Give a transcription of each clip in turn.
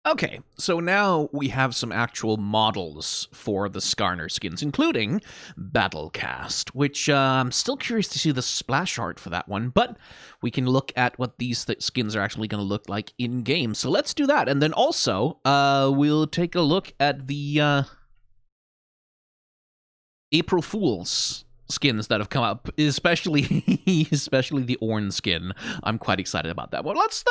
Okay, so now we have some actual models for the Skarner skins, including Battlecast, which I'm still curious to see the splash art for that one, but we can look at what these skins are actually going to look like in-game. So let's do that, and then also we'll take a look at the April Fool's skins that have come up, especially the ORNN skin. I'm quite excited about that one. Let's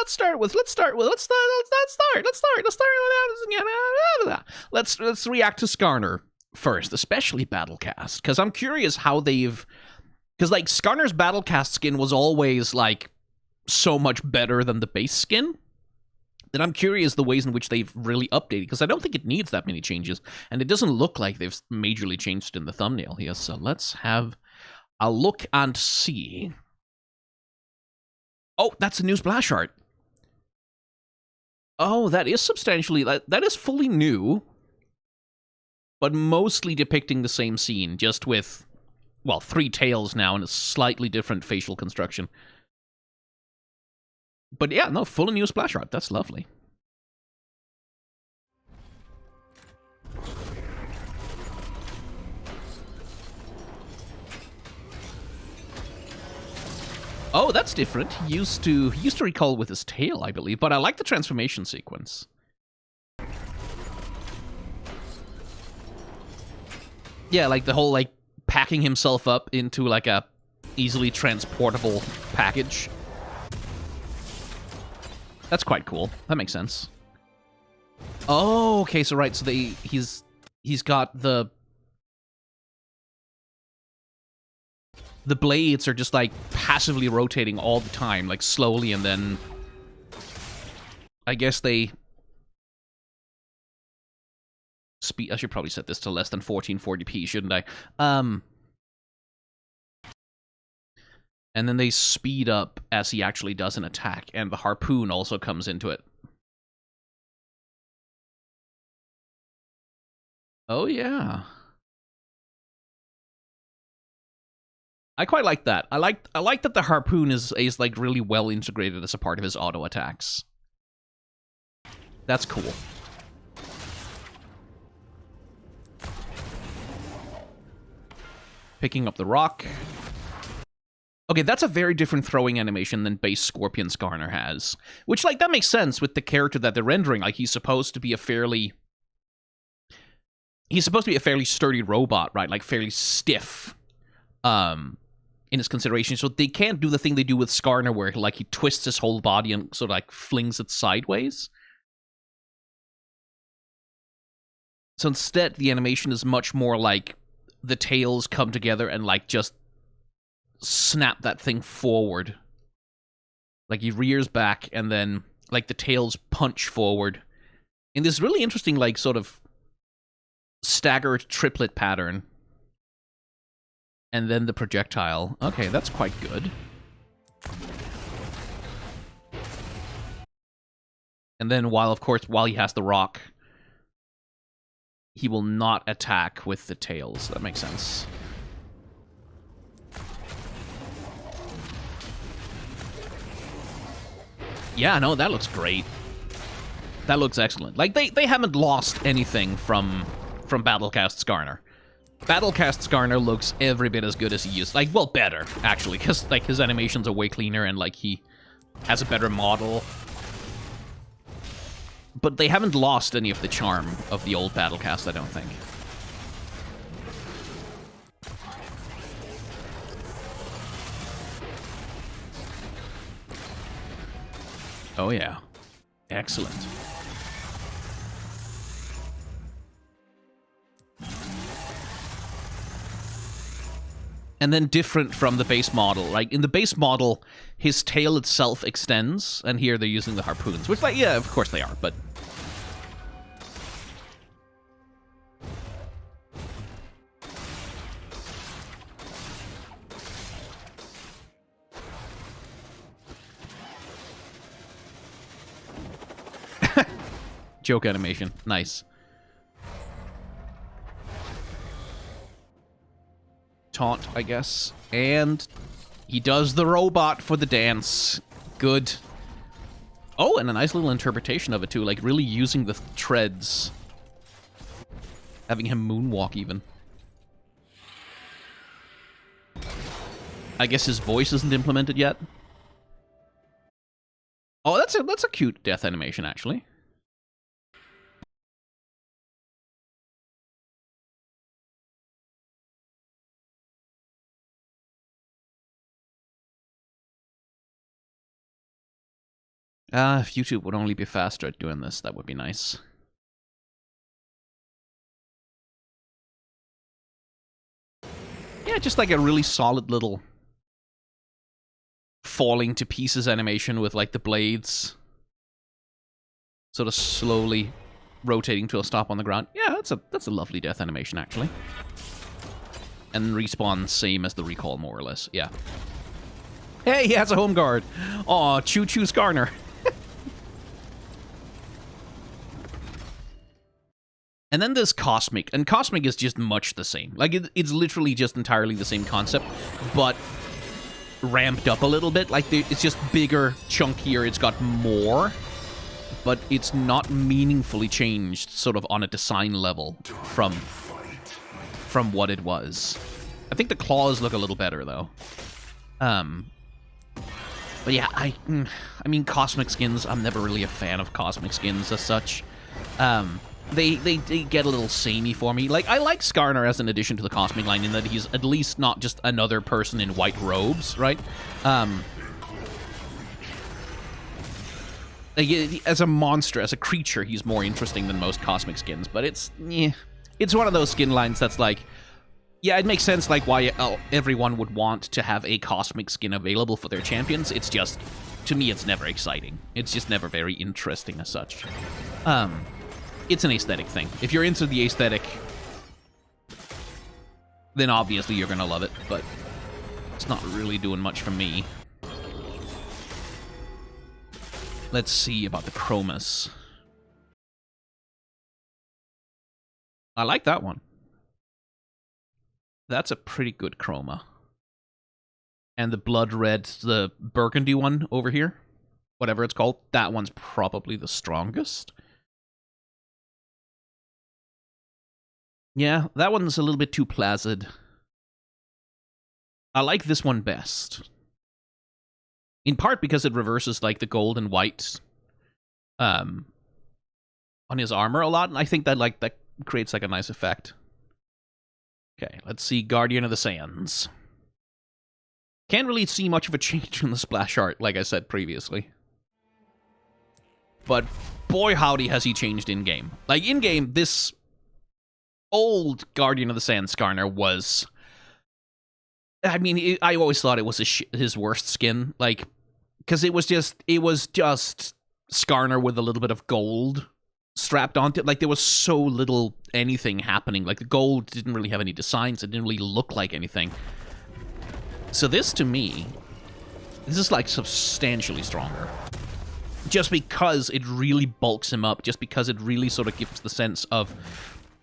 react to Skarner first, especially Battlecast, because I'm curious how because like Skarner's Battlecast skin was always like so much better than the base skin. Then I'm curious the ways in which they've really updated, because I don't think it needs that many changes, and it doesn't look like they've majorly changed in the thumbnail here, so let's have a look and see. Oh, that's a new splash art. Oh, that is substantially, that is fully new, but mostly depicting the same scene, just with, well, 3 tails now and a slightly different facial construction. But yeah, no, fully new splash art. That's lovely. Oh, that's different. He used to recall with his tail, I believe, but I like the transformation sequence. Yeah, like the whole like packing himself up into like a easily transportable package. That's quite cool. That makes sense. Oh, okay, so right, so he's got the blades are just like passively rotating all the time, like slowly, and then I guess they speed. I should probably set this to less than 1440p, shouldn't I? And then they speed up as he actually does an attack, and the harpoon also comes into it. Oh, yeah. I quite like that. I like that the harpoon is like really well integrated as a part of his auto attacks. That's cool. Picking up the rock. Okay, that's a very different throwing animation than base Scorpion Skarner has. Which, like, that makes sense with the character that they're rendering. Like, he's supposed to be a fairly sturdy robot, right? Like, fairly stiff, in his consideration. So they can't do the thing they do with Skarner where, like, he twists his whole body and sort of, like, flings it sideways. So instead, the animation is much more like the tails come together and, like, just snap that thing forward. Like, he rears back, and then, like, the tails punch forward in this really interesting, like, sort of staggered triplet pattern. And then the projectile. Okay, that's quite good. And then while he has the rock, he will not attack with the tails. That makes sense. Yeah, no, that looks great. That looks excellent. Like, they haven't lost anything from Battlecast Skarner. Battlecast Skarner looks every bit as good as he used. Like, well, better, actually, because, like, his animations are way cleaner and, like, he has a better model. But they haven't lost any of the charm of the old Battlecast, I don't think. Oh, yeah. Excellent. And then different from the base model. Like, in the base model, his tail itself extends, and here they're using the harpoons. Which, like, yeah, of course they are, but... Joke animation. Nice. Taunt, I guess. And he does the robot for the dance. Good. Oh, and a nice little interpretation of it, too. Like, really using the treads. Having him moonwalk, even. I guess his voice isn't implemented yet. Oh, that's a cute death animation, actually. If YouTube would only be faster at doing this, that would be nice. Yeah, just like a really solid little falling to pieces animation with like the blades sort of slowly rotating to a stop on the ground. Yeah, that's a lovely death animation, actually. And respawn same as the recall, more or less. Yeah. Hey, he has a home guard. Aw, choo-choo Skarner. And then there's Cosmic, and Cosmic is just much the same. Like, it's literally just entirely the same concept, but ramped up a little bit. Like, it's just bigger, chunkier, it's got more, but it's not meaningfully changed, sort of on a design level from what it was. I think the claws look a little better, though. But yeah, I mean, Cosmic skins, I'm never really a fan of Cosmic skins as such. They get a little samey for me. Like, I like Skarner as an addition to the Cosmic line in that he's at least not just another person in white robes, right? As a monster, as a creature, he's more interesting than most Cosmic skins, but it's one of those skin lines that's like, yeah, it makes sense, like, why everyone would want to have a Cosmic skin available for their champions. It's just, to me, it's never exciting. It's just never very interesting as such. It's an aesthetic thing. If you're into the aesthetic, then obviously you're gonna love it, but it's not really doing much for me. Let's see about the chromas. I like that one. That's a pretty good chroma. And the blood red, the burgundy one over here, whatever it's called, that one's probably the strongest. Yeah, that one's a little bit too placid. I like this one best. In part because it reverses, like, the gold and white on his armor a lot, and I think that, like, that creates, like, a nice effect. Okay, let's see Guardian of the Sands. Can't really see much of a change in the splash art, like I said previously. But boy howdy has he changed in-game. Like, in-game, this old Guardian of the Sand Skarner was... I mean, I always thought it was his worst skin, like, because it was just Skarner with a little bit of gold strapped onto it. Like, there was so little anything happening. Like, the gold didn't really have any designs. It didn't really look like anything. So this, to me, this is, like, substantially stronger. Just because it really bulks him up. Just because it really sort of gives the sense of...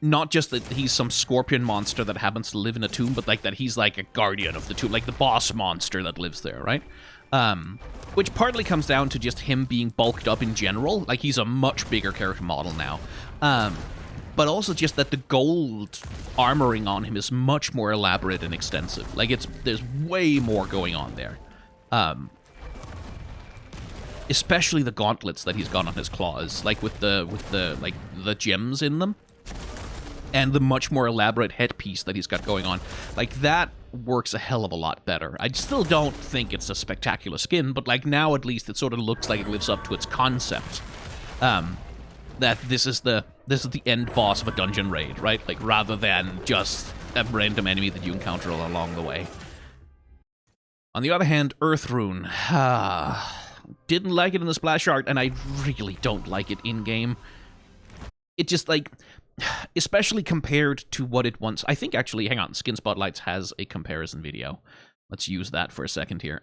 not just that he's some scorpion monster that happens to live in a tomb, but like that he's like a guardian of the tomb, like the boss monster that lives there, right? Which partly comes down to just him being bulked up in general. Like, he's a much bigger character model now. But also just that the gold armoring on him is much more elaborate and extensive. Like, there's way more going on there. Especially the gauntlets that he's got on his claws, like with the gems in them. And the much more elaborate headpiece that he's got going on. Like, that works a hell of a lot better. I still don't think it's a spectacular skin, but, like, now at least it sort of looks like it lives up to its concept. That this is the end boss of a dungeon raid, right? Like, rather than just a random enemy that you encounter along the way. On the other hand, Earth Rune. Didn't like it in the splash art, and I really don't like it in-game. It just, like... especially compared to what it once... I think, actually, hang on, Skin Spotlights has a comparison video. Let's use that for a second here.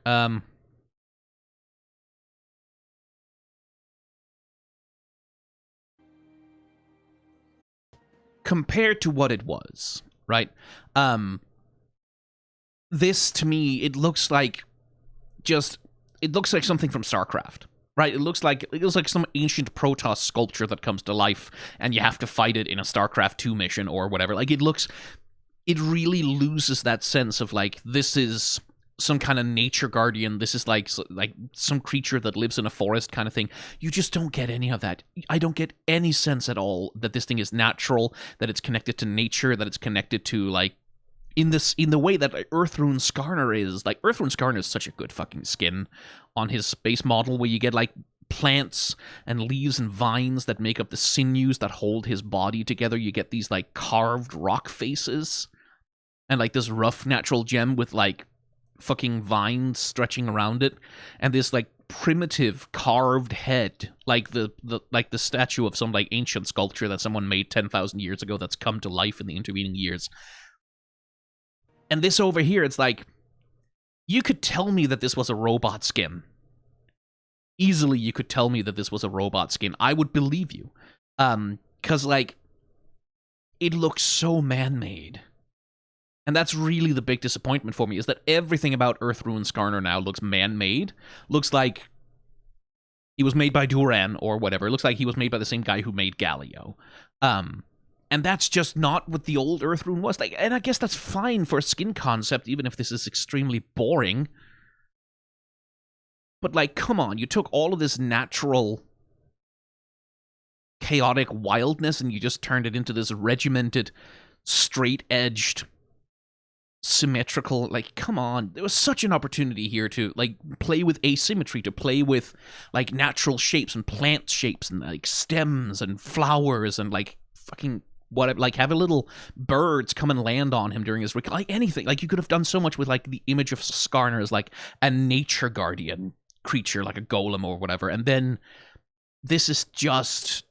Compared to what it was, right? This, to me, it looks like something from StarCraft, right? It looks like some ancient Protoss sculpture that comes to life, and you have to fight it in a StarCraft 2 mission or whatever. Like, it really loses that sense of, like, this is some kind of nature guardian. This is like some creature that lives in a forest kind of thing. You just don't get any of that. I don't get any sense at all that this thing is natural, that it's connected to nature, that it's connected to, like, in the way that Earthrune Skarner is. Like, Earthrune Skarner is such a good fucking skin on his base model, where you get, like, plants and leaves and vines that make up the sinews that hold his body together. You get these, like, carved rock faces, and, like, this rough natural gem with, like, fucking vines stretching around it, and this, like, primitive carved head, like the statue of some, like, ancient sculpture that someone made 10,000 years ago that's come to life in the intervening years. And this over here, it's like, you could tell me that this was a robot skin. Easily, you could tell me that this was a robot skin. I would believe you. 'Cause, like, it looks so man-made. And that's really the big disappointment for me, is that everything about Earthrune Skarner now looks man-made. Looks like he was made by Duran or whatever. It looks like he was made by the same guy who made Galio. And that's just not what the old Earthrune was. Like, and I guess that's fine for a skin concept, even if this is extremely boring. But, like, come on, you took all of this natural, chaotic wildness and you just turned it into this regimented, straight-edged, symmetrical. Like, come on, there was such an opportunity here to, like, play with asymmetry, to play with, like, natural shapes and plant shapes and, like, stems and flowers and, like, fucking whatever, like, have a little birds come and land on him during his like, anything. Like, you could have done so much with, like, the image of Skarner as, like, a nature guardian creature, like a golem or whatever, and then this is just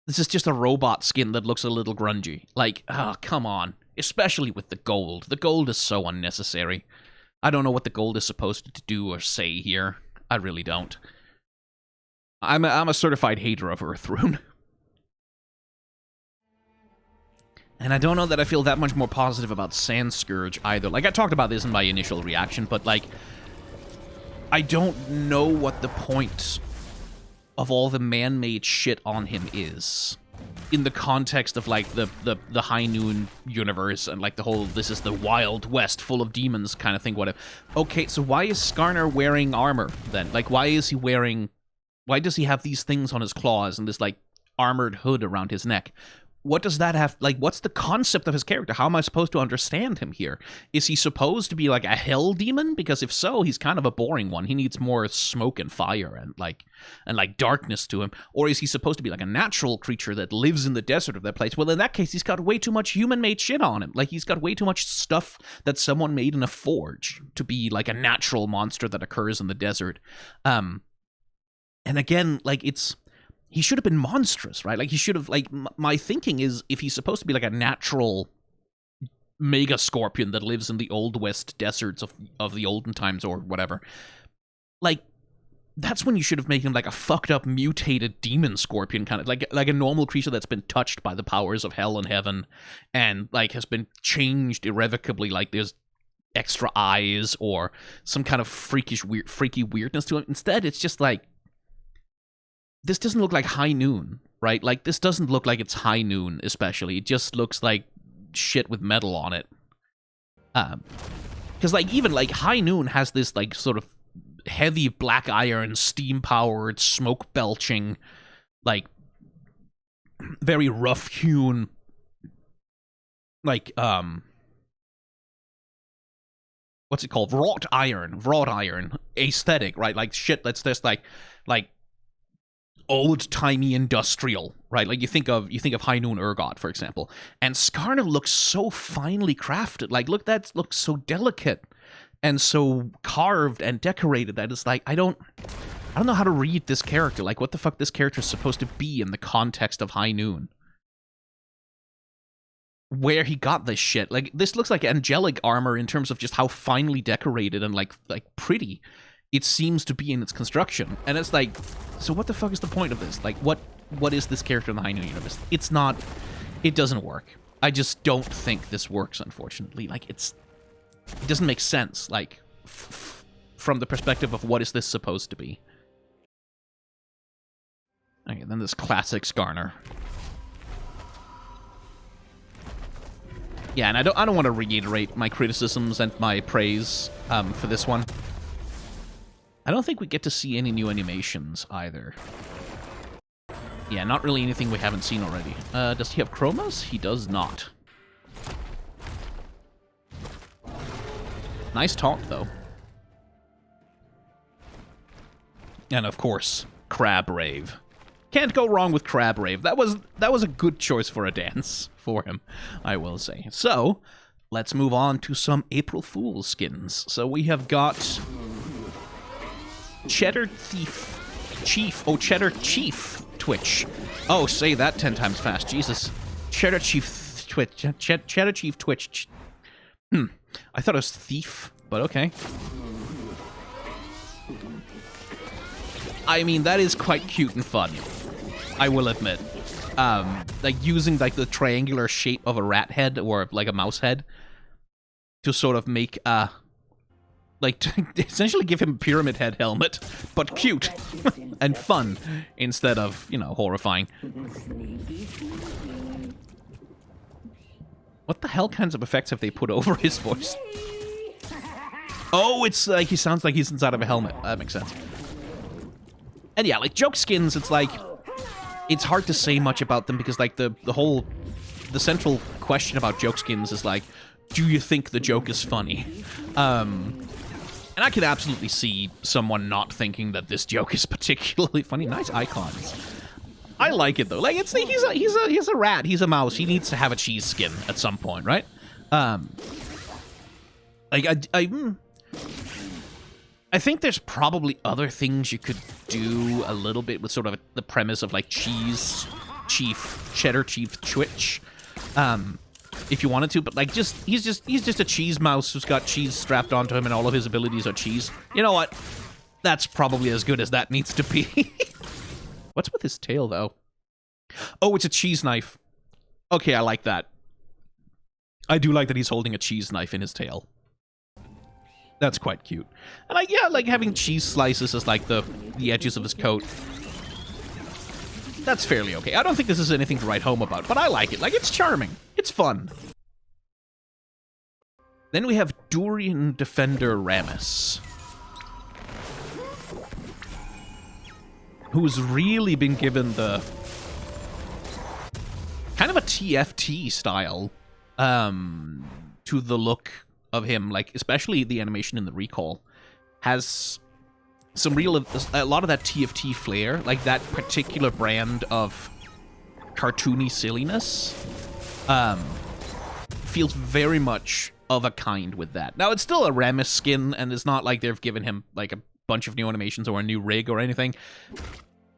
a robot skin that looks a little grungy. Like, oh, come on. Especially with the gold. The gold is so unnecessary. I don't know what the gold is supposed to do or say here. I really don't. I'm a certified hater of Earthrune. And I don't know that I feel that much more positive about Sand Scourge either. Like, I talked about this in my initial reaction, but, like, I don't know what the point of all the man-made shit on him is, in the context of, like, the High Noon universe and, like, the whole this is the Wild West full of demons kind of thing, whatever. Okay, so why is Skarner wearing armor, then? Like, why does he have these things on his claws and this, like, armored hood around his neck? What does that have, like, what's the concept of his character? How am I supposed to understand him here? Is he supposed to be, like, a hell demon? Because if so, he's kind of a boring one. He needs more smoke and fire and darkness to him. Or is he supposed to be, like, a natural creature that lives in the desert of that place? Well, in that case, he's got way too much human-made shit on him. Like, he's got way too much stuff that someone made in a forge to be, like, a natural monster that occurs in the desert. And again, like, he should have been monstrous, right? Like, he should have, like, my thinking is, if he's supposed to be, like, a natural mega scorpion that lives in the Old West deserts of the olden times or whatever, like, that's when you should have made him, like, a fucked up, mutated demon scorpion, kind of, like a normal creature that's been touched by the powers of hell and heaven and, like, has been changed irrevocably, like, there's extra eyes or some kind of freaky weirdness to him. Instead, it's just, like, this doesn't look like High Noon, right? Like, this doesn't look like it's High Noon, especially. It just looks like shit with metal on it. Because, like, even, like, High Noon has this, like, sort of heavy black iron, steam-powered, smoke-belching, like, very rough-hewn, like, what's it called? Wrought iron aesthetic, right? Like, shit that's just, like, old-timey industrial, right? Like, you think of High Noon Urgot, for example, and Skarner looks so finely crafted. Like, look, that looks so delicate and so carved and decorated that it's like, I don't know how to read this character. Like, what the fuck this character is supposed to be in the context of High Noon. Where he got this shit. Like, this looks like angelic armor in terms of just how finely decorated and, like pretty it seems to be in its construction. And it's like, so what the fuck is the point of this? Like, what is this character in the High Noon universe? It doesn't work. I just don't think this works, unfortunately. Like, it doesn't make sense, like, from the perspective of what is this supposed to be. Okay, then this classic Skarner. Yeah, and I don't want to reiterate my criticisms and my praise for this one. I don't think we get to see any new animations either. Yeah, not really anything we haven't seen already. Does he have chromas? He does not. Nice talk, though. And of course, Crab Rave. Can't go wrong with Crab Rave. That was a good choice for a dance for him, I will say. So, let's move on to some April Fool's skins. So we have got Cheddar Thief Chief. Oh, Cheddar Chief Twitch. Oh, say that 10 times fast. Jesus. Cheddar Chief Twitch. Cheddar Chief Twitch. I thought it was Thief, but okay. I mean, that is quite cute and fun, I will admit. Like, using, like, the triangular shape of a rat head, or, like, a mouse head, to sort of make, like, to essentially give him a pyramid head helmet, but cute and fun, instead of, you know, horrifying. What the hell kinds of effects have they put over his voice? Oh, it's like he sounds like he's inside of a helmet. That makes sense. And yeah, like, joke skins, it's like, it's hard to say much about them because, like, the central question about joke skins is, like, do you think the joke is funny? And I can absolutely see someone not thinking that this joke is particularly funny. Nice icons. I like it, though. Like, he's a rat, he's a mouse, he needs to have a cheese skin at some point, right? Like, I think there's probably other things you could do a little bit with sort of the premise of, like, Cheddar Chief Twitch, if you wanted to, but, like, he's just a cheese mouse who's got cheese strapped onto him and all of his abilities are cheese. You know what? That's probably as good as that needs to be. What's with his tail, though? Oh, it's a cheese knife. Okay, I like that. I do like that he's holding a cheese knife in his tail. That's quite cute. And yeah, like having cheese slices as like the edges of his coat. That's fairly okay. I don't think this is anything to write home about, but I like it. Like, it's charming. It's fun. Then we have Durian Defender Ramus, who's really been given the kind of a TFT style to the look of him, like, especially the animation in the recall has some a lot of that TFT flair, like that particular brand of cartoony silliness feels very much of a kind with that. Now, it's still a Ramus skin, and it's not like they've given him like a bunch of new animations or a new rig or anything.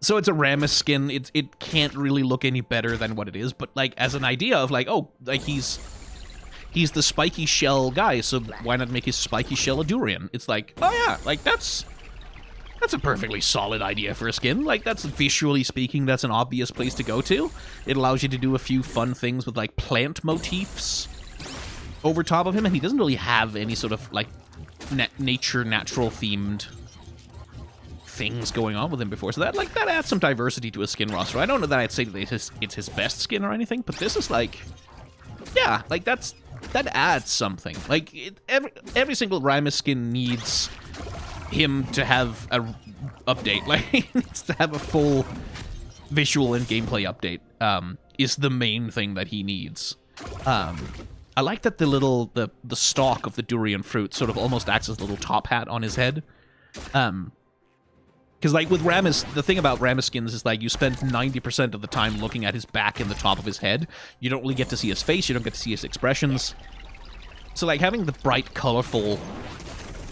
So it's a Ramus skin. It can't really look any better than what it is, but like as an idea of like, oh, like he's the spiky shell guy, so why not make his spiky shell a durian? It's like, oh yeah, like that's a perfectly solid idea for a skin. Like, that's visually speaking, that's an obvious place to go to. It allows you to do a few fun things with like plant motifs over top of him, and he doesn't really have any sort of like natural themed things going on with him before, so that adds some diversity to his skin roster. I don't know that I'd say that it's his best skin or anything, but this is like, yeah, like that adds something. Like every single Ramus skin needs him to have a update. Like, he needs to have a full visual and gameplay update. Is the main thing that he needs. I like that the stalk of the durian fruit sort of almost acts as a little top hat on his head. Because, like, with Ramus, the thing about Ramus skins is, like, you spend 90% of the time looking at his back and the top of his head. You don't really get to see his face, you don't get to see his expressions. So, like, having the bright, colorful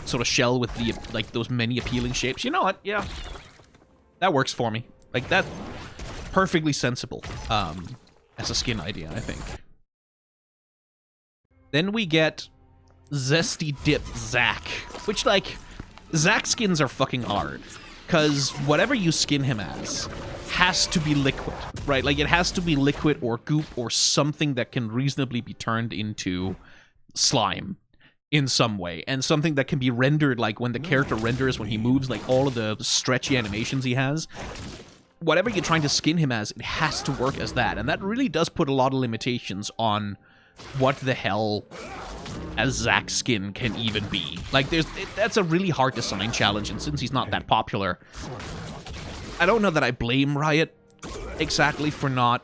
sort of shell with the, like, those many appealing shapes, you know what? Yeah. That works for me. Like, that perfectly sensible as a skin idea, I think. Then we get Zesty Dip Zack, which, like, Zack skins are fucking hard. Because whatever you skin him as has to be liquid, right? Like, it has to be liquid or goop or something that can reasonably be turned into slime in some way. And something that can be rendered, like, when the character renders, when he moves, like, all of the stretchy animations he has. whatever you're trying to skin him as, it has to work as that. And that really does put a lot of limitations on what the hell a Zack skin can even be. Like, that's a really hard design challenge, and since he's not that popular, I don't know that I blame Riot exactly for not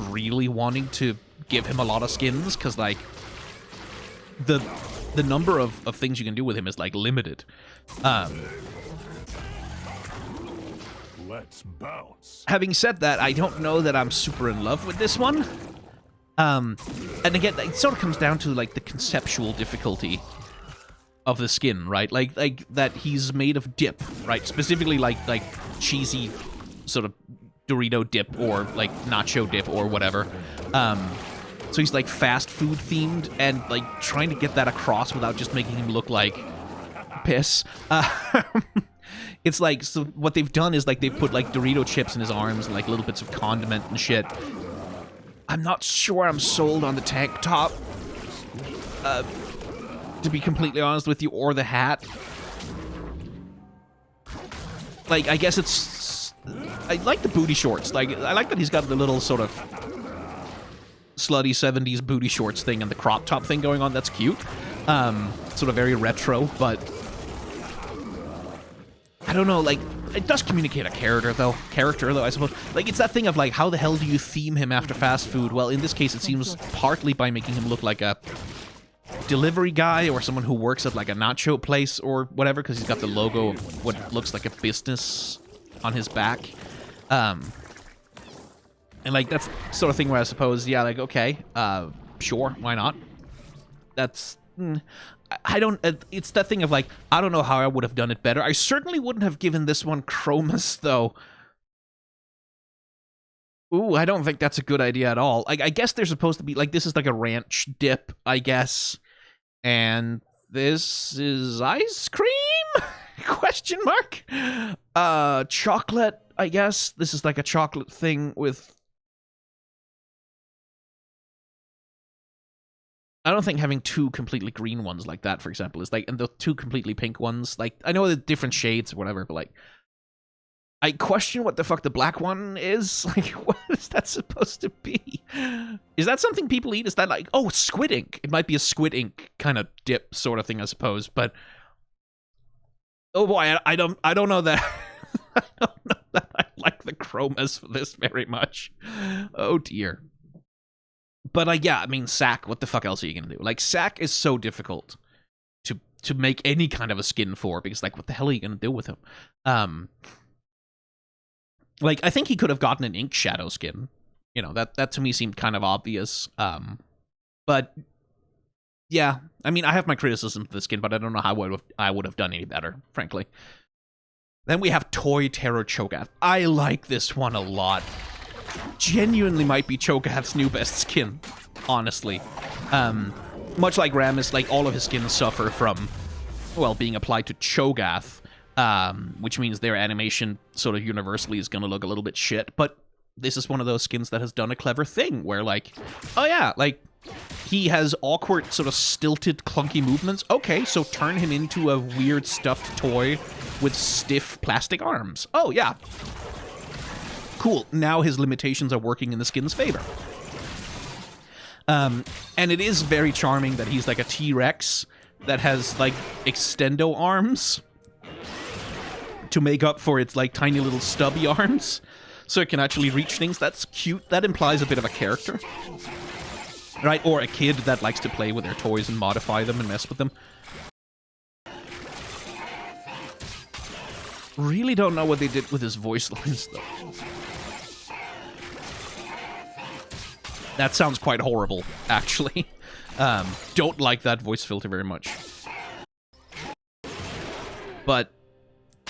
really wanting to give him a lot of skins, because, like, the number of things you can do with him is, like, limited. Let's bounce. Having said that, I don't know that I'm super in love with this one. And again, it sort of comes down to, like, the conceptual difficulty of the skin, right? Like that he's made of dip, right? Specifically, like cheesy sort of Dorito dip or, like, nacho dip or whatever. So he's, like, fast food themed, and, like, trying to get that across without just making him look like piss. It's like, so what they've done is, like, they've put, like, Dorito chips in his arms and, like, little bits of condiment and shit. I'm not sure I'm sold on the tank top, to be completely honest with you, or the hat. Like, I guess it's... I like the booty shorts. Like, I like that he's got the little sort of slutty 70s booty shorts thing and the crop top thing going on. That's cute. Sort of very retro, but... I don't know, like, it does communicate a character, though, I suppose. Like, it's that thing of, like, how the hell do you theme him after fast food? Well, in this case, it seems partly by making him look like a delivery guy or someone who works at, like, a nacho place or whatever, because he's got the logo of what looks like a business on his back. And, like, that's the sort of thing where I suppose, yeah, like, okay, sure, why not? That's... I don't... it's that thing of, like, I don't know how I would have done it better. I certainly wouldn't have given this one Chromas, though. Ooh, I don't think that's a good idea at all. I guess they're supposed to be... Like, this is like a ranch dip, I guess. And this is ice cream? Question mark? Chocolate, I guess. This is like a chocolate thing with... I don't think having two completely green ones like that, for example, is like, and the two completely pink ones, like, I know the different shades or whatever, but, like, I question what the fuck the black one is. Like, what is that supposed to be? Is that something people eat? Is that like, oh, squid ink? It might be a squid ink kind of dip sort of thing, I suppose, but oh boy, I don't know that. I don't know that I like the chromas for this very much. Oh dear. But, like, yeah, I mean, Sack, what the fuck else are you gonna do? Like, Sack is so difficult to make any kind of a skin for, because, like, what the hell are you gonna do with him? Like, I think he could have gotten an Ink Shadow skin. You know, that to me seemed kind of obvious. But, yeah, I mean, I have my criticisms of the skin, but I don't know how I would have done any better, frankly. Then we have Toy Terror cho'gath. I like this one a lot. Genuinely might be cho'gath's new best skin, honestly. Much like Rammus, like, all of his skins suffer from, well, being applied to cho'gath, which means their animation sort of universally is gonna look a little bit shit, but this is one of those skins that has done a clever thing, where, like, oh yeah, like, he has awkward, sort of stilted, clunky movements. Okay, so turn him into a weird stuffed toy with stiff plastic arms. Oh, yeah. Cool, now his limitations are working in the skin's favor. And it is very charming that he's like a T-Rex that has, like, extendo arms to make up for its, like, tiny little stubby arms, so it can actually reach things. That's cute. That implies a bit of a character. Right? Or a kid that likes to play with their toys and modify them and mess with them. Really don't know what they did with his voice lines, though. That sounds quite horrible, actually. Don't like that voice filter very much. But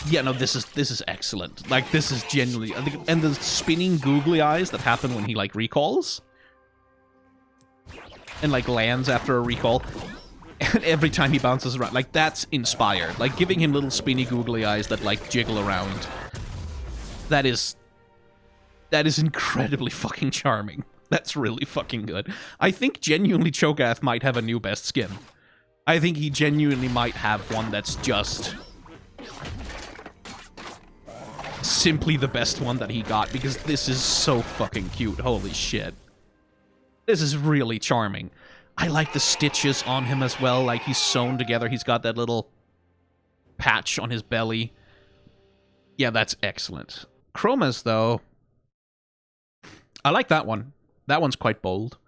yeah, no, this is excellent. Like, this is genuinely, and the spinning googly eyes that happen when he, like, recalls and, like, lands after a recall, and every time he bounces around, like, that's inspired. Like, giving him little spinny googly eyes that, like, jiggle around. That is incredibly fucking charming. That's really fucking good. I think genuinely cho'gath might have a new best skin. I think he genuinely might have one that's just simply the best one that he got, because this is so fucking cute. Holy shit. This is really charming. I like the stitches on him as well, like he's sewn together. He's got that little patch on his belly. Yeah, that's excellent. Chromas, though, I like that one. That one's quite bold.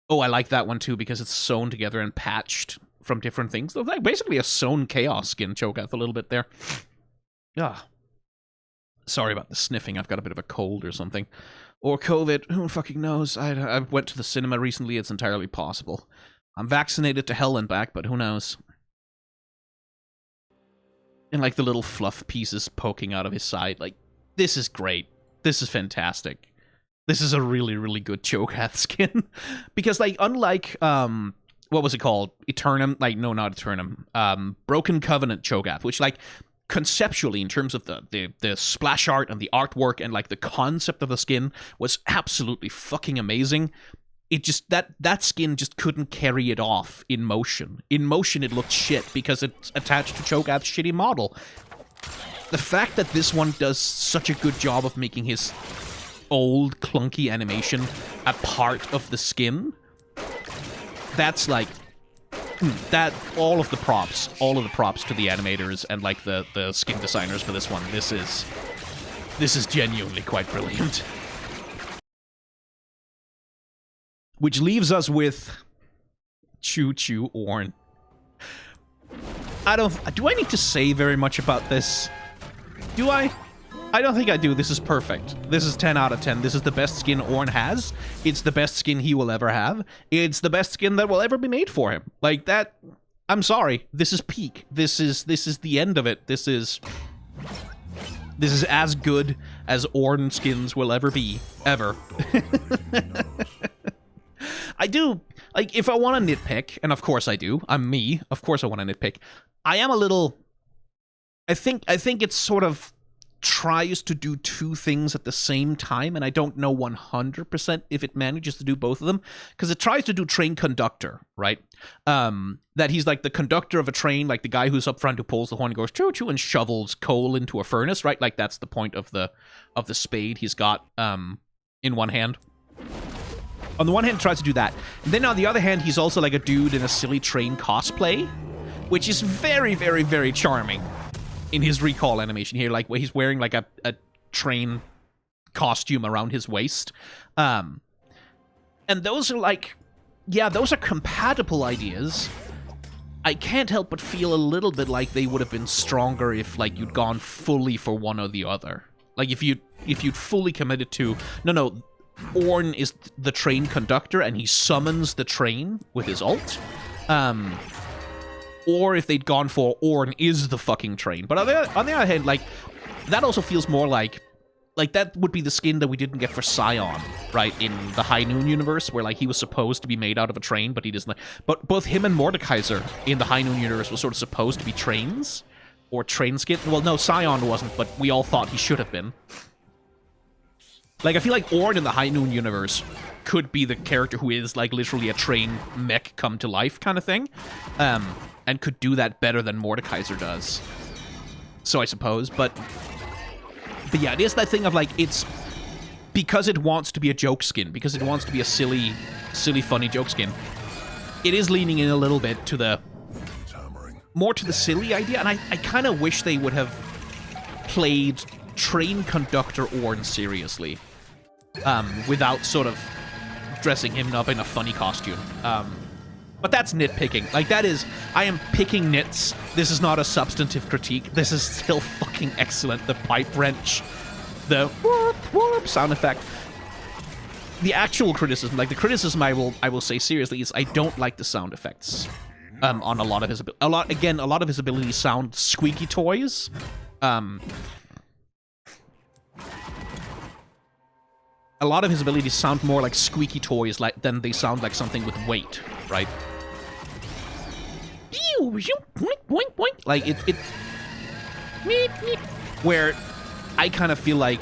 Oh, I like that one too, because it's sewn together and patched from different things. Like basically a sewn chaos skin, cho'gath, a little bit there. Ah. Sorry about the sniffing. I've got a bit of a cold or something. Or COVID. Who fucking knows? I went to the cinema recently. It's entirely possible. I'm vaccinated to hell and back, but who knows? And like the little fluff pieces poking out of his side. Like, this is great. This is fantastic. This is a really, really good cho'gath skin. Because, like, unlike, what was it called? Eternum? Like, no, not Eternum. Broken Covenant cho'gath, which, like, conceptually, in terms of the splash art and the artwork and, like, the concept of the skin was absolutely fucking amazing. It just, that skin just couldn't carry it off in motion. In motion, it looked shit because it's attached to cho'gath's shitty model. The fact that this one does such a good job of making his old clunky animation a part of the skin, that's like that all of the props to the animators and like the skin designers for this one. This is genuinely quite brilliant. Which leaves us with choo-choo ORNN. Do I need to say very much about this? Do I? I don't think I do. This is perfect. This is 10 out of 10. This is the best skin ORNN has. It's the best skin he will ever have. It's the best skin that will ever be made for him. Like that, I'm sorry. This is peak. This is the end of it. This is as good as ORNN skins will ever be. Ever. I do, like, if I want to nitpick, and of course I do, I'm me, of course I want to nitpick, I am a little, I think it sort of tries to do two things at the same time, and I don't know 100% if it manages to do both of them, because it tries to do train conductor, right? That he's like the conductor of a train, like the guy who's up front who pulls the horn and goes choo-choo and shovels coal into a furnace, right? Like that's the point of the spade he's got in one hand. On the one hand, he tries to do that. And then on the other hand, he's also like a dude in a silly train cosplay, which is very, very, very charming in his recall animation here. Like, where he's wearing like a train costume around his waist. And those are like, yeah, those are compatible ideas. I can't help but feel a little bit like they would have been stronger if, like, you'd gone fully for one or the other. Like, if you'd fully committed to, no, ORNN is the train conductor and he summons the train with his ult. Or if they'd gone for ORNN is the fucking train. But on the other hand, like, that also feels more like that would be the skin that we didn't get for Scion, right, in the High Noon universe, where, like, he was supposed to be made out of a train, but he doesn't. But both him and Mordekaiser in the High Noon universe was sort of supposed to be trains, or train skin. Well, no, Scion wasn't, but we all thought he should have been. Like, I feel like ORNN in the High Noon universe could be the character who is, like, literally a train mech come to life kind of thing, and could do that better than Mordekaiser does. So I suppose, but yeah, it is that thing of, like, it's because it wants to be a joke skin, because it wants to be a silly, funny joke skin. It is leaning in a little bit to the more to the silly idea, and I kind of wish they would have played train conductor ORNN seriously, without sort of dressing him up in a funny costume. But that's nitpicking. Like, that is, I am picking nits. This is not a substantive critique. This is still fucking excellent. The pipe wrench, the whoop, whoop sound effect. The actual criticism, like the criticism I will say seriously, is I don't like the sound effects on a lot of his abilities. A lot of his abilities sound squeaky toys. A lot of his abilities sound more like squeaky toys than they sound like something with weight, right? Like, it where I kind of feel like,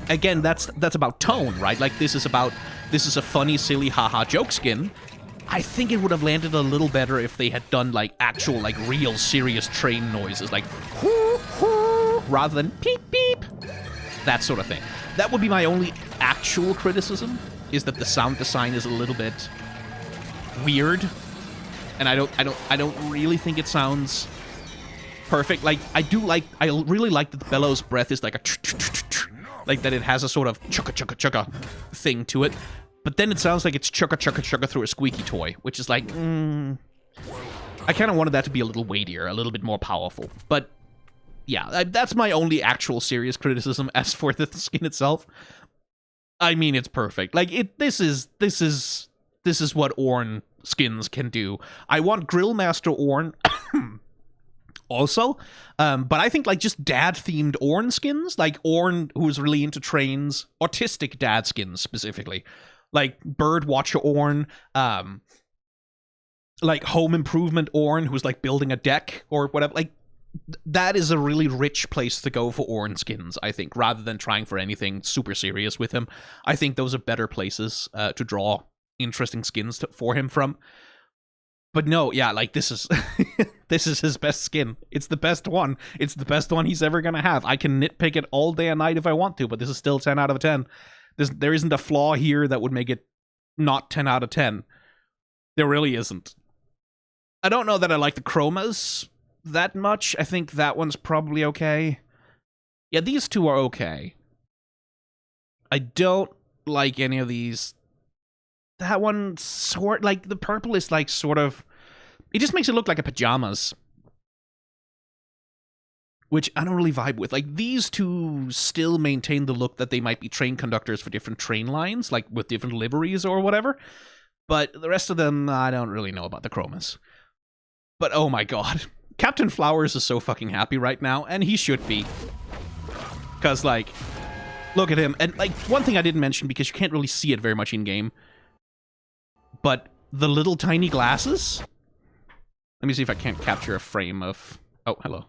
again, that's about tone, right? Like, this is a funny, silly, haha joke skin. I think it would have landed a little better if they had done, like, actual, like, real serious train noises, like, rather than beep beep, that sort of thing. That would be my only actual criticism, is that the sound design is a little bit weird, and I don't really think it sounds perfect. Like, I really like that the bellows breath is like a like that it has a sort of chugga chugga chugga thing to it, but then it sounds like it's chugga chugga chugga through a squeaky toy, which is like, I kind of wanted that to be a little weightier, a little bit more powerful. But yeah, that's my only actual serious criticism. As for the skin itself, I mean, it's perfect. Like, this is what ORNN skins can do. I want Grillmaster ORNN also, but I think, like, just dad-themed ORNN skins, like ORNN, who's really into trains, autistic dad skins specifically, like Birdwatcher ORNN, like Home Improvement ORNN, who's like building a deck or whatever. Like, that is a really rich place to go for ORNN skins, I think, rather than trying for anything super serious with him. I think those are better places to draw interesting skins for him from. But no, yeah, like, this is this is his best skin. It's the best one. It's the best one he's ever gonna have. I can nitpick it all day and night if I want to, but this is still 10 out of 10. There isn't a flaw here that would make it not 10 out of 10. There really isn't. I don't know that I like the chromas that much. I think that one's probably okay. Yeah, these two are okay. I don't like any of these. That one, like, the purple is, like, sort of... It just makes it look like a pajamas. Which I don't really vibe with. Like, these two still maintain the look that they might be train conductors for different train lines, like, with different liveries or whatever. But the rest of them, I don't really know about the chromas. But, oh my god. Captain Flowers is so fucking happy right now, and he should be. Because, like, look at him. And, like, one thing I didn't mention, because you can't really see it very much in-game, but the little tiny glasses... Let me see if I can't capture a frame of... Oh, hello.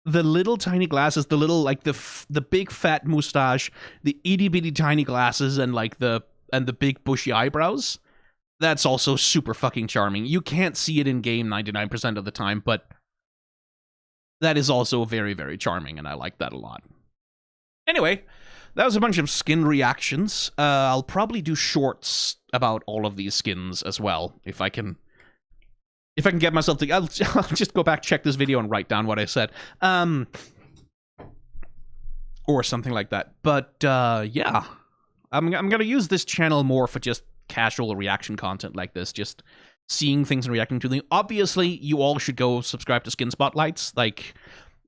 The little tiny glasses, the little, like, the big fat mustache, the itty-bitty tiny glasses, and, like, the big bushy eyebrows... That's also super fucking charming. You can't see it in-game 99% of the time, but that is also very, very charming, and I like that a lot. Anyway, that was a bunch of skin reactions. I'll probably do shorts about all of these skins as well, if I can get myself to... I'll just go back, check this video, and write down what I said. Or something like that. But, yeah. I'm gonna use this channel more for just casual reaction content like this, just seeing things and reacting to them. Obviously, you all should go subscribe to Skin Spotlights. Like,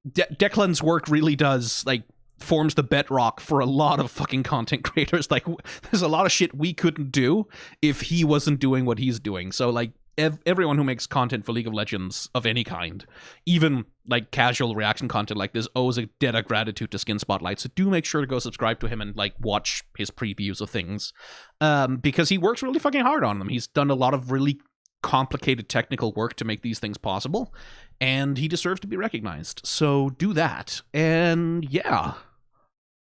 Declan's work really does, like, forms the bedrock for a lot of fucking content creators. Like, there's a lot of shit we couldn't do if he wasn't doing what he's doing. So, like, everyone who makes content for League of Legends of any kind, even, like, casual reaction content like this, owes a debt of gratitude to Skin Spotlight. So do make sure to go subscribe to him and, like, watch his previews of things. Because he works really fucking hard on them. He's done a lot of really complicated technical work to make these things possible, and he deserves to be recognized. So do that. And yeah,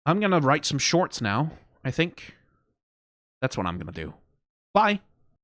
I'm gonna write some shorts now, I think. That's what I'm gonna do. Bye.